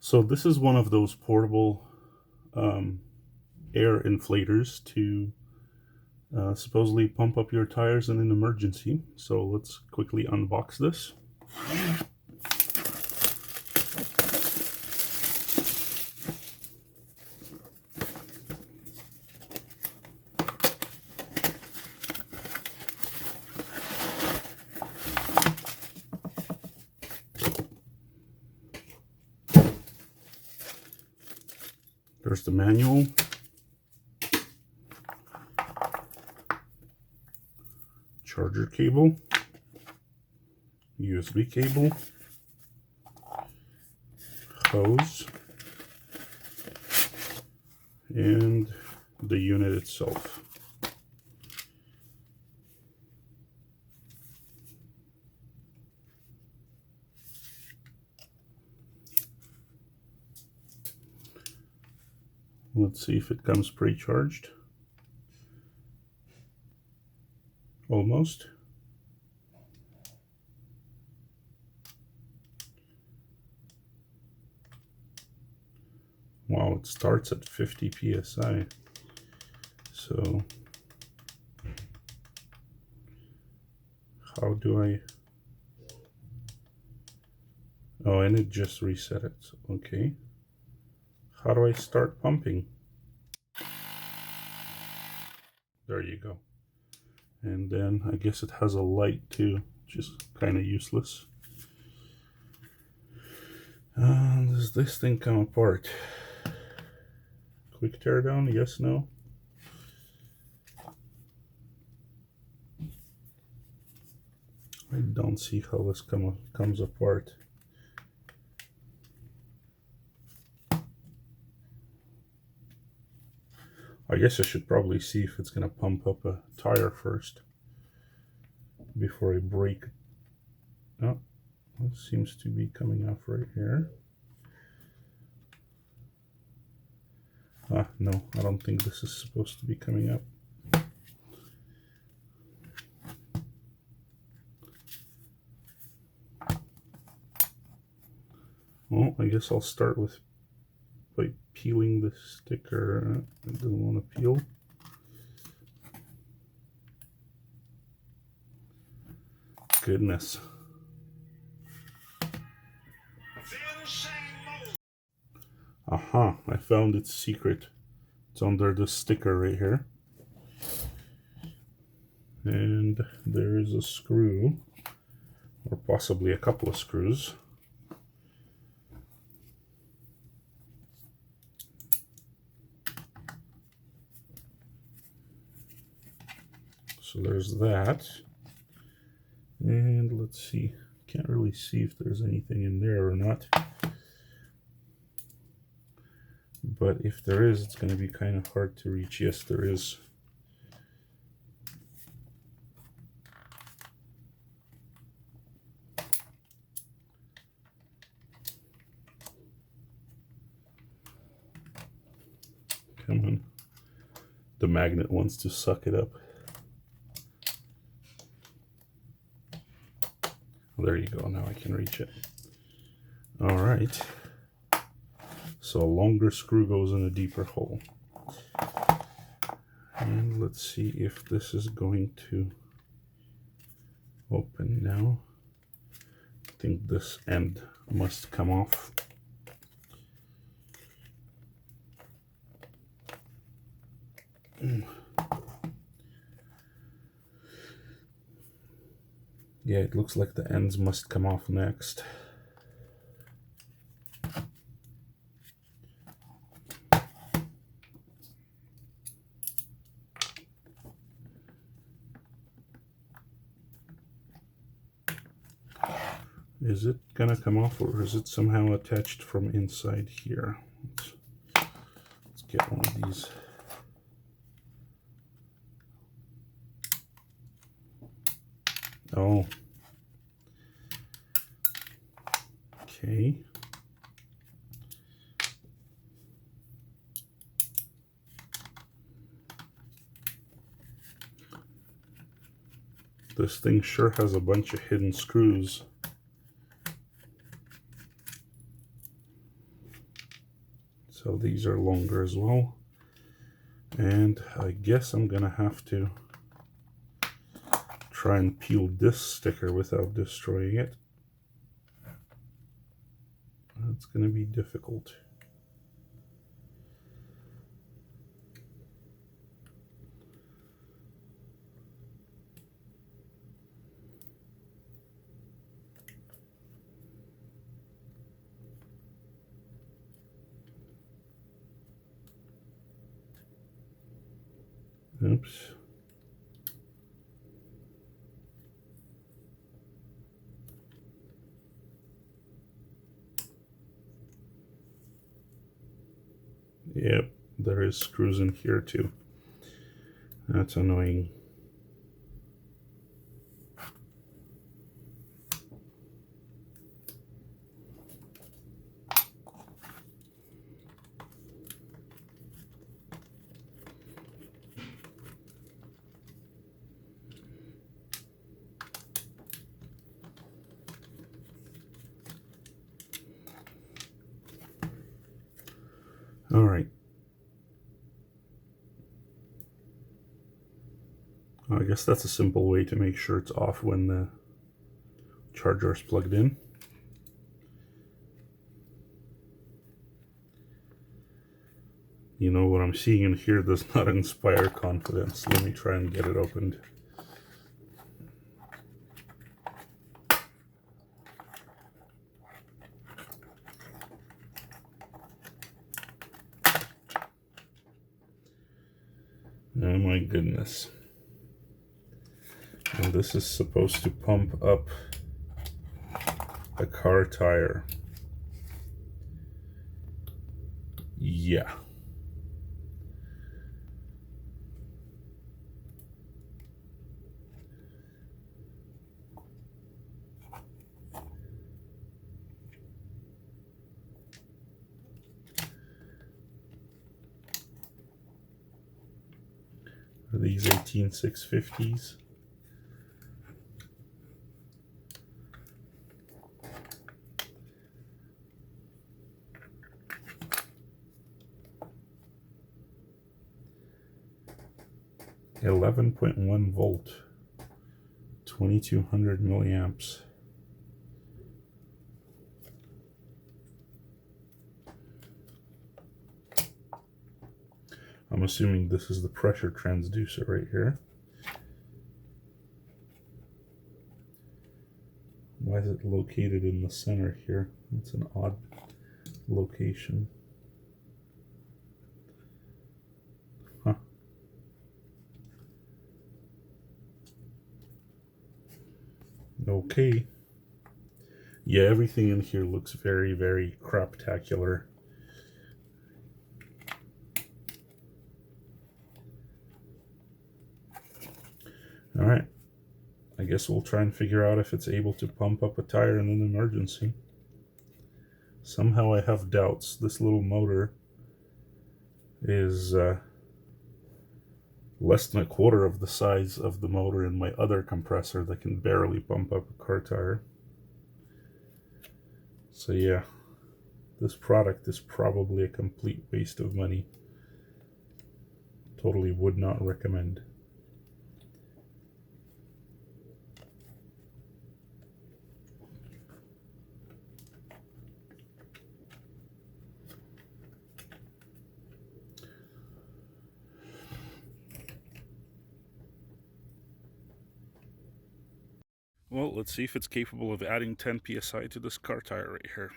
So this is one of those portable air inflators to supposedly pump up your tires in an emergency. So let's quickly unbox this. There's the manual. Charger cable. USB cable. Hose. And the unit itself. Let's see if it comes pre-charged. Almost. Wow, it starts at 50 psi. So how do I... Oh, and it just reset it. Okay. How do I start pumping? There you go. And then I guess it has a light too, which is kind of useless. Does this thing come apart? Quick teardown, yes, no? I don't see how this comes apart. I guess I should probably see if it's going to pump up a tire first before I break it. Oh, it seems to be coming off right here. Ah, no, I don't think this is supposed to be coming up. Well, I guess I'll start by peeling the sticker. It doesn't want to peel. Goodness. Aha, I found its secret. It's under the sticker right here. And there is a screw, or possibly a couple of screws. So there's that. And let's see, can't really see if there's anything in there or not. But if there is, it's going to be kind of hard to reach. Yes, there is. Come on. The magnet wants to suck it up. There you go, now I can reach it. All right. So a longer screw goes in a deeper hole. And let's see if this is going to open now. I think this end must come off. Yeah, it looks like the ends must come off next. Is it gonna come off, or is it somehow attached from inside here? Let's get one of these. Oh. Okay. This thing sure has a bunch of hidden screws. So these are longer as well. And I guess I'm gonna have to try and peel this sticker without destroying it. That's gonna be difficult. Oops. Yep, there is screws in here too. That's annoying. All right. I guess that's a simple way to make sure it's off when the charger is plugged in. You know, what I'm seeing in here does not inspire confidence. Let me try and get it opened. Oh my goodness. And this is supposed to pump up a car tire. Yeah. Are these 18650s? .1 volt, 2200 milliamps. I'm assuming this is the pressure transducer right here. Why is it located in the center here? It's an odd location. Huh. Okay. Yeah, everything in here looks very, very craptacular. All right. I guess we'll try and figure out if it's able to pump up a tire in an emergency. Somehow I have doubts. This little motor is less than a quarter of the size of the motor in my other compressor that can barely pump up a car tire. So yeah, this product is probably a complete waste of money. Totally would not recommend. Well, let's see if it's capable of adding 10 psi to this car tire right here.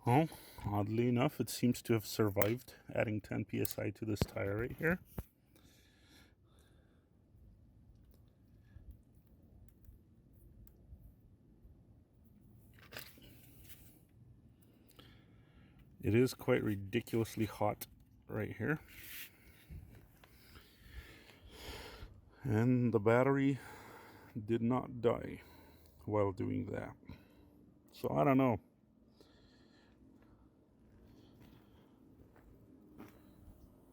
Well, oddly enough, it seems to have survived adding 10 psi to this tire right here. It is quite ridiculously hot right here. And the battery did not die while doing that. So I don't know.